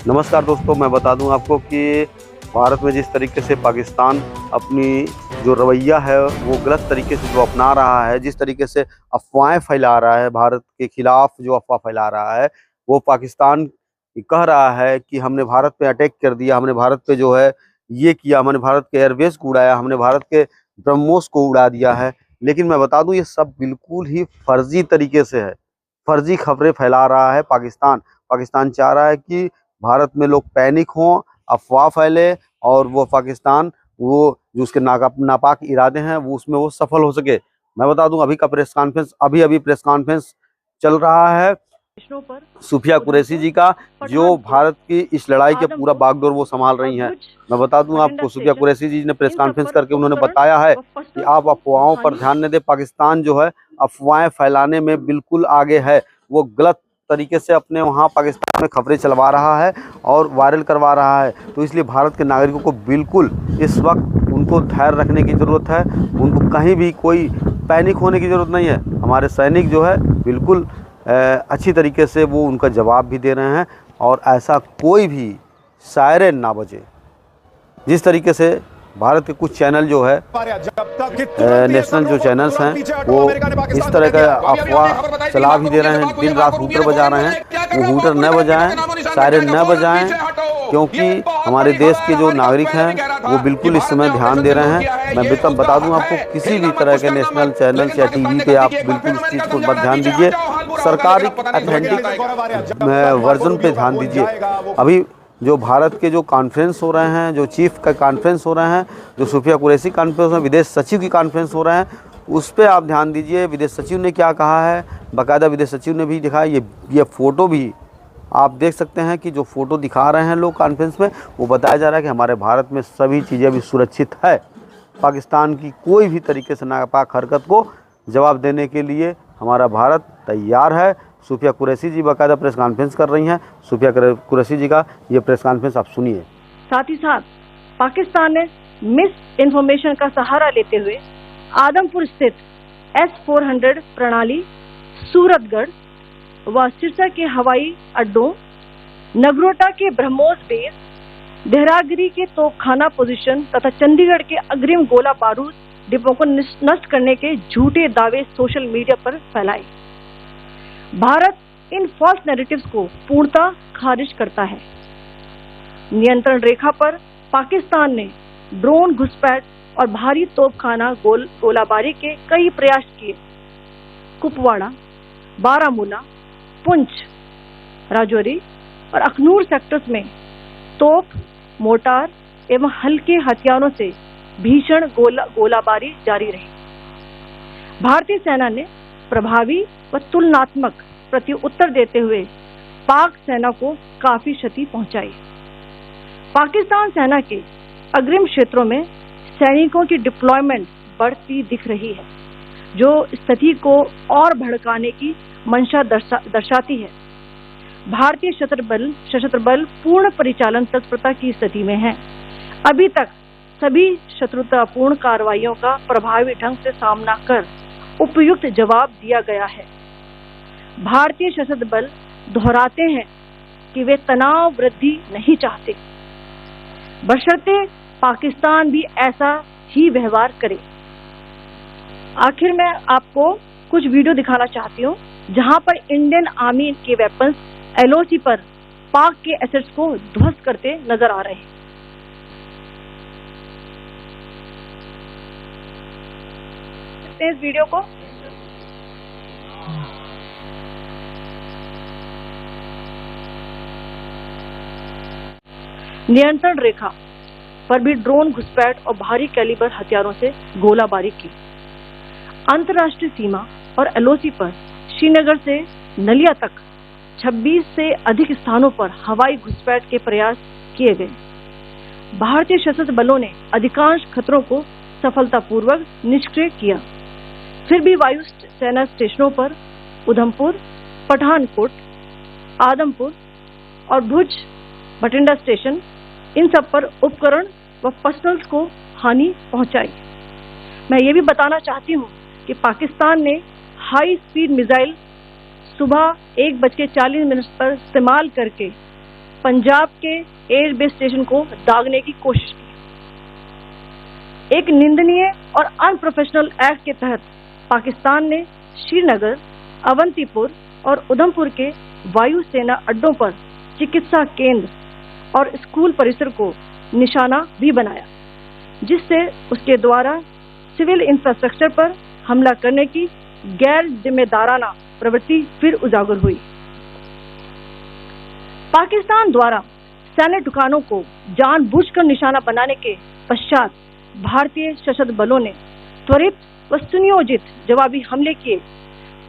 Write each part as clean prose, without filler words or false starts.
नमस्कार दोस्तों, मैं बता दूं आपको कि भारत में जिस तरीके से पाकिस्तान अपनी जो रवैया है वो गलत तरीके से जो अपना रहा है, जिस तरीके से अफवाहें फैला रहा है, भारत के खिलाफ जो अफवाह फैला रहा है, वो पाकिस्तान कह रहा है कि हमने भारत पे अटैक कर दिया, हमने भारत पे जो है ये किया, हमने भारत के एयरबेस को उड़ाया, हमने भारत के ब्रह्मोस को उड़ा दिया है। लेकिन मैं बता दूं ये सब बिल्कुल ही फर्जी तरीके से है, फर्जी खबरें फैला रहा है पाकिस्तान। पाकिस्तान चाह रहा है कि भारत में लोग पैनिक हों, अफवाह फैले और वो पाकिस्तान वो जो उसके नापाक इरादे हैं वो उसमें वो सफल हो सके। मैं बता दूं अभी का प्रेस कॉन्फ्रेंस अभी प्रेस कॉन्फ्रेंस चल रहा है सूफिया कुरैशी जी का, जो भारत की इस लड़ाई के पूरा बागडोर वो संभाल रही हैं। मैं बता दूं आपको, सूफिया कुरैशी जी ने प्रेस कॉन्फ्रेंस करके उन्होंने बताया है कि आप अफवाहों पर ध्यान न दें। पाकिस्तान जो है अफवाहें फैलाने में बिल्कुल आगे है, वो गलत तरीके से अपने वहाँ पाकिस्तान में खबरें चलवा रहा है और वायरल करवा रहा है। तो इसलिए भारत के नागरिकों को बिल्कुल इस वक्त उनको धैर्य रखने की ज़रूरत है, उनको कहीं भी कोई पैनिक होने की ज़रूरत नहीं है। हमारे सैनिक जो है बिल्कुल अच्छी तरीके से वो उनका जवाब भी दे रहे हैं और ऐसा कोई भी सायरन ना बजे। जिस तरीके से भारत के कुछ चैनल जो है नेशनल जो चैनल्स हैं वो इस तरह का अफवाह चला भी दे रहे हैं, दिन रात हूटर बजा रहे हैं। वो हूटर न बजाएं, सायरन न बजाएं, क्योंकि हमारे देश के जो नागरिक हैं वो बिल्कुल इस समय ध्यान दे रहे हैं। मैं बता दूं आपको, किसी भी तरह के नेशनल चैनल या टीवी पे आप बिल्कुल उस चीज़ को मत ध्यान दीजिए, सरकारी ऑथेंटिक वर्जन पे ध्यान दीजिए। अभी जो भारत के जो कॉन्फ्रेंस हो रहे हैं, जो चीफ का कॉन्फ्रेंस हो रहे हैं, जो सूफिया कुरैशी कॉन्फ्रेंस में विदेश सचिव की कॉन्फ्रेंस हो रहे हैं, उस पर आप ध्यान दीजिए। विदेश सचिव ने क्या कहा है, बाकायदा विदेश सचिव ने भी दिखाया। ये फ़ोटो भी आप देख सकते हैं कि जो फ़ोटो दिखा रहे हैं लोग कॉन्फ्रेंस में, वो बताया जा रहा है कि हमारे भारत में सभी चीज़ें भी सुरक्षित है। पाकिस्तान की कोई भी तरीके से नापाक हरकत को जवाब देने के लिए हमारा भारत तैयार है। सूफिया कुरैशी जी बाकायदा प्रेस कॉन्फ्रेंस कर रही हैं। सूफिया कुरैशी जी का ये प्रेस कॉन्फ्रेंस आप सुनिए। साथ ही साथ पाकिस्तान ने मिस इन्फॉर्मेशन का सहारा लेते हुए आदमपुर स्थित S-400 प्रणाली, सूरतगढ़ व सिरसा के हवाई अड्डों, नगरोटा के ब्रह्मोस बेस, देहरागिरी के तोपखाना पोजीशन तथा चंडीगढ़ के अग्रिम गोला बारूद डिपो को नष्ट करने के झूठे दावे सोशल मीडिया पर फैलाए। भारत इन फॉल्स नैरेटिव्स को पूर्णतः खारिज करता है। नियंत्रण रेखा पर पाकिस्तान ने ड्रोन घुसपैठ और भारी तोपखाना गोलाबारी के कई प्रयास किए। कुपवाड़ा, बारामूला, पुंछ, राजौरी और अखनूर सेक्टर्स में तोप, मोर्टार एवं हल्के हथियारों से भीषण गोलाबारी जारी रही। भारतीय सेना ने प्रभावी व तुलनात्मक प्रत्युत्तर देते हुए पाक सेना को काफी क्षति पहुंचाई। पाकिस्तान सेना के अग्रिम क्षेत्रों में सैनिकों की डिप्लॉयमेंट बढ़ती दिख रही है, जो स्थिति को और भड़काने की मंशा दर्शाती है। भारतीय सशस्त्र बल पूर्ण परिचालन तत्परता की स्थिति में है। अभी तक सभी शत्रुतापूर्ण कार्रवाइयों का प्रभावी ढंग से सामना कर उपयुक्त जवाब दिया गया है। भारतीय सशस्त्र बल दोहराते हैं कि वे तनाव वृद्धि नहीं चाहते, बशर्ते पाकिस्तान भी ऐसा ही व्यवहार करे। आखिर में आपको कुछ वीडियो दिखाना चाहती हूँ जहां पर इंडियन आर्मी के वेपन्स LOC पर पाक के एसेट्स को ध्वस्त करते नजर आ रहे हैं। इस वीडियो को नियंत्रण रेखा पर भी ड्रोन घुसपैठ और भारी कैलिबर हथियारों से गोलाबारी की। अंतर्राष्ट्रीय सीमा और LOC पर श्रीनगर से नलिया तक 26 से अधिक स्थानों पर हवाई घुसपैठ के प्रयास किए गए। भारतीय सशस्त्र बलों ने अधिकांश खतरों को सफलतापूर्वक निष्क्रिय किया। फिर भी वायु सेना स्टेशनों पर उधमपुर, पठानकोट, आदमपुर और भुज बठिंडा स्टेशन, इन सब पर उपकरण व पर्सनल्स को हानि पहुंचाई। मैं ये भी बताना चाहती हूँ कि पाकिस्तान ने हाई स्पीड मिसाइल सुबह 1:40 पर इस्तेमाल करके पंजाब के एयरबेस स्टेशन को दागने की कोशिश की। एक निंदनीय और अनप्रोफेशनल एक्ट के तहत पाकिस्तान ने श्रीनगर, अवंतीपुर और उधमपुर के वायुसेना अड्डों पर चिकित्सा केंद्र और स्कूल परिसर को निशाना भी बनाया, जिससे उसके द्वारा सिविल इंफ्रास्ट्रक्चर पर हमला करने की गैर जिम्मेदाराना प्रवृत्ति फिर उजागर हुई। पाकिस्तान द्वारा सैन्य ठिकानों को जानबूझकर निशाना बनाने के पश्चात भारतीय सशस्त्र बलों ने त्वरित व सुनियोजित जवाबी हमले किए।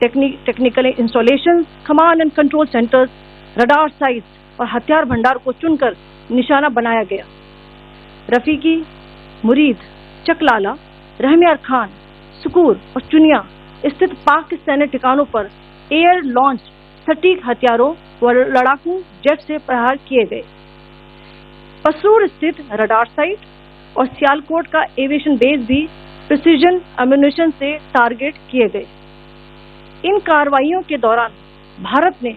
Technical installation, command and control centres, radar sites और हथियार भंडार को चुनकर निशाना बनाया गया। रफीकी, मुरीद, चकलाला, रहमियार खान, सुकूर और चुनिया स्थित पाक सैन्य ठिकानों पर एयर लॉन्च सटीक हथियारों व लड़ाकू जेट से प्रहार किए गए। पसरूर स्थित रडार साइट और सियालकोट का एविएशन बेस भी प्रिसीजन एम्यूनिशन से टारगेट किए गए। इन कार्रवाइयों के दौरान भारत ने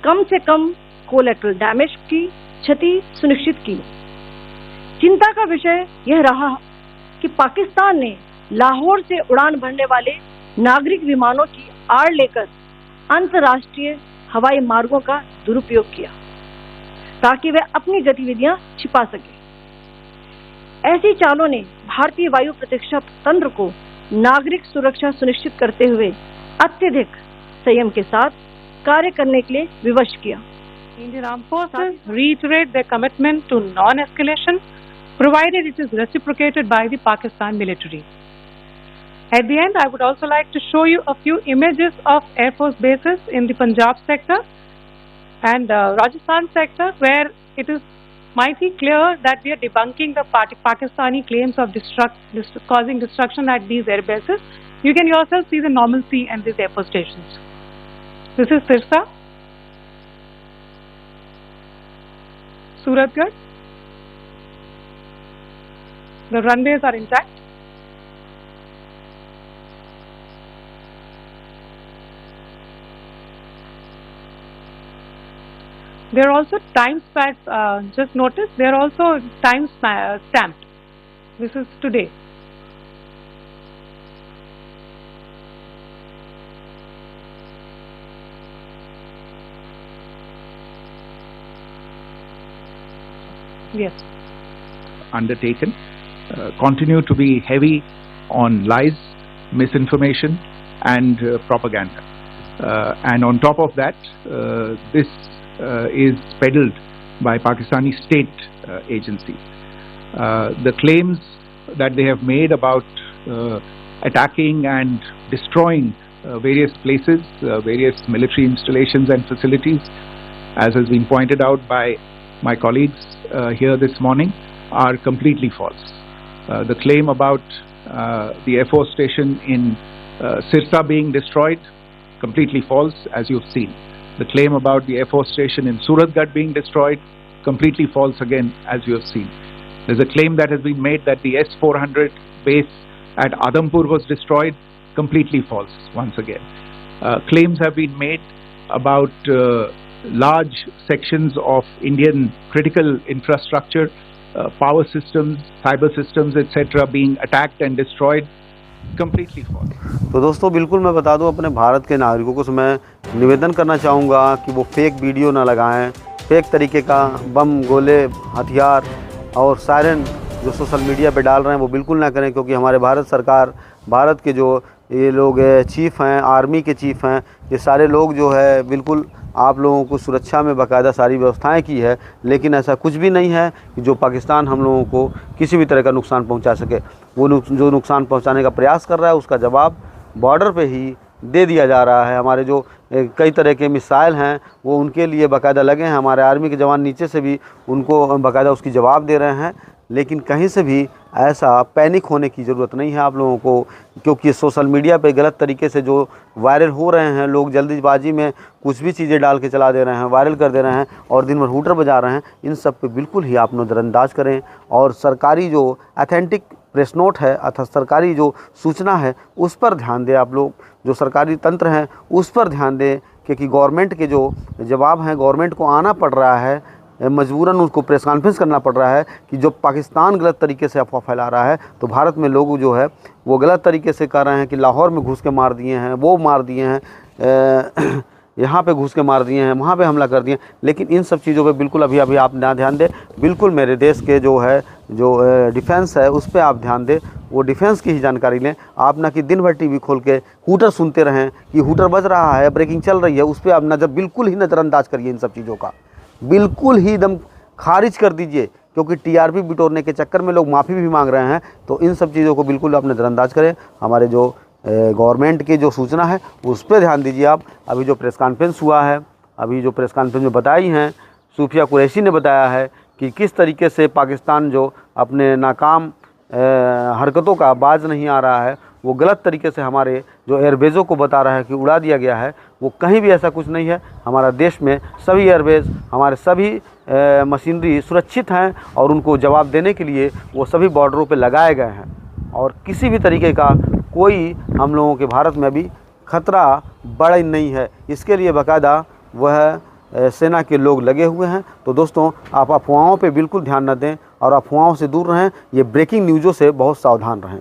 कम से कम कोलैटरल डैमेज की क्षति सुनिश्चित की। चिंता का विषय यह रहा कि पाकिस्तान ने लाहौर से उड़ान भरने वाले नागरिक विमानों की आड़ लेकर अंतर्राष्ट्रीय हवाई मार्गों का दुरुपयोग किया ताकि वे अपनी गतिविधियां छिपा सके। ऐसी चालों ने भारतीय वायु प्रतिरक्षा तंत्र को नागरिक सुरक्षा सुनिश्चित करते हुए अत्यधिक संयम के साथ कार्य करने के लिए विवश किया। Indian Armed Forces reiterate their commitment to non-escalation, provided it is reciprocated by the Pakistan military. At the end, I would also like to show you a few images of Air Force bases in the Punjab sector and Rajasthan sector, where it is mighty clear that we are debunking the Pakistani claims of causing destruction at these air bases. You can yourself see the normalcy and these air force stations. This is Sirsa, Suratgarh. The runways are intact. There are also time stamps, just notice, they are also time stamped. This is today. Yes. Undertaken continue to be heavy on lies, misinformation and propaganda. And on top of that, this is peddled by Pakistani state agencies. The claims that they have made about attacking and destroying various places, various military installations and facilities, as has been pointed out by my colleagues here this morning, are completely false. The claim about the Air Force station in Sirsa being destroyed, completely false, as you've seen. The claim about the Air Force station in Suratgarh being destroyed, completely false again, as you have seen. There's a claim that has been made that the S-400 base at Adhampur was destroyed, completely false once again. Claims have been made about large sections of Indian critical infrastructure, power systems, cyber systems, etc. being attacked and destroyed, completely false. तो दोस्तों बिल्कुल मैं बता दूं अपने भारत के नागरिकों को मैं निवेदन करना चाहूँगा कि वो फेक वीडियो ना लगाएं, फेक तरीके का बम, गोले, हथियार और सायरन जो सोशल मीडिया पे डाल रहे हैं वो बिल्कुल ना करें, क्योंकि हमारे भारत सरकार, भारत के जो ये लोग चीफ़ हैं, आर्मी के चीफ़ हैं, ये सारे लोग जो है बिल्कुल आप लोगों को सुरक्षा में बाकायदा सारी व्यवस्थाएं की है, लेकिन ऐसा कुछ भी नहीं है कि जो पाकिस्तान हम लोगों को किसी भी तरह का नुकसान पहुंचा सके। वो जो नुकसान पहुंचाने का प्रयास कर रहा है उसका जवाब बॉर्डर पे ही दे दिया जा रहा है। हमारे जो कई तरह के मिसाइल हैं वो उनके लिए बाकायदा लगे हैं, हमारे आर्मी के जवान नीचे से भी उनको बाकायदा उसकी जवाब दे रहे हैं, लेकिन कहीं से भी ऐसा पैनिक होने की ज़रूरत नहीं है आप लोगों को, क्योंकि सोशल मीडिया पे गलत तरीके से जो वायरल हो रहे हैं, लोग जल्दीबाजी में कुछ भी चीज़ें डाल के चला दे रहे हैं, वायरल कर दे रहे हैं और दिन भर हूटर बजा रहे हैं, इन सब पे बिल्कुल ही आप नज़रअंदाज करें और सरकारी जो ऑथेंटिक प्रेस नोट है अथवा सरकारी जो सूचना है उस पर ध्यान दें। आप लोग जो सरकारी तंत्र हैं उस पर ध्यान दें, क्योंकि गवर्नमेंट के जो जवाब हैं, गवर्नमेंट को आना पड़ रहा है मजबूरन उनको प्रेस कॉन्फ्रेंस करना पड़ रहा है कि जो पाकिस्तान गलत तरीके से अफवाह फैला रहा है, तो भारत में लोग जो है वो गलत तरीके से कर रहे हैं कि लाहौर में घुस के मार दिए हैं, वो मार दिए हैं, यहाँ पे घुस के मार दिए हैं, वहाँ पे हमला कर दिए। लेकिन इन सब चीज़ों पे बिल्कुल अभी आप ना ध्यान दें, बिल्कुल मेरे देश के जो डिफेंस है उस पर आप ध्यान दें, वो डिफेंस की ही जानकारी लें। आप ना कि दिन भर टीवी खोल के हूटर सुनते रहें कि हूटर बज रहा है, ब्रेकिंग चल रही है, उस पर आप नज़र बिल्कुल ही नज़रअंदाज करिए। इन सब चीज़ों का बिल्कुल ही एकदम खारिज कर दीजिए, क्योंकि टीआरपी बिटोरने के चक्कर में लोग माफ़ी भी मांग रहे हैं। तो इन सब चीज़ों को बिल्कुल आप नज़रअंदाज करें। हमारे जो गवर्नमेंट की जो सूचना है उस पर ध्यान दीजिए आप। अभी जो प्रेस कॉन्फ्रेंस हुआ है, अभी जो प्रेस कॉन्फ्रेंस में बताई हैं, सूफिया कुरैशी ने बताया है कि किस तरीके से पाकिस्तान जो अपने नाकाम हरकतों का बाज नहीं आ रहा है, वो गलत तरीके से हमारे जो एयरबेज़ों को बता रहा है कि उड़ा दिया गया है। वो कहीं भी ऐसा कुछ नहीं है। हमारा देश में सभी एयरबेज़, हमारे सभी मशीनरी सुरक्षित हैं और उनको जवाब देने के लिए वो सभी बॉर्डरों पे लगाए गए हैं, और किसी भी तरीके का कोई हम लोगों के भारत में अभी खतरा बड़ा नहीं है। इसके लिए बाकायदा वह सेना के लोग लगे हुए हैं। तो दोस्तों, आप अफवाहों पे बिल्कुल ध्यान न दें और अफवाहों से दूर रहें। ये ब्रेकिंग न्यूज़ों से बहुत सावधान रहें।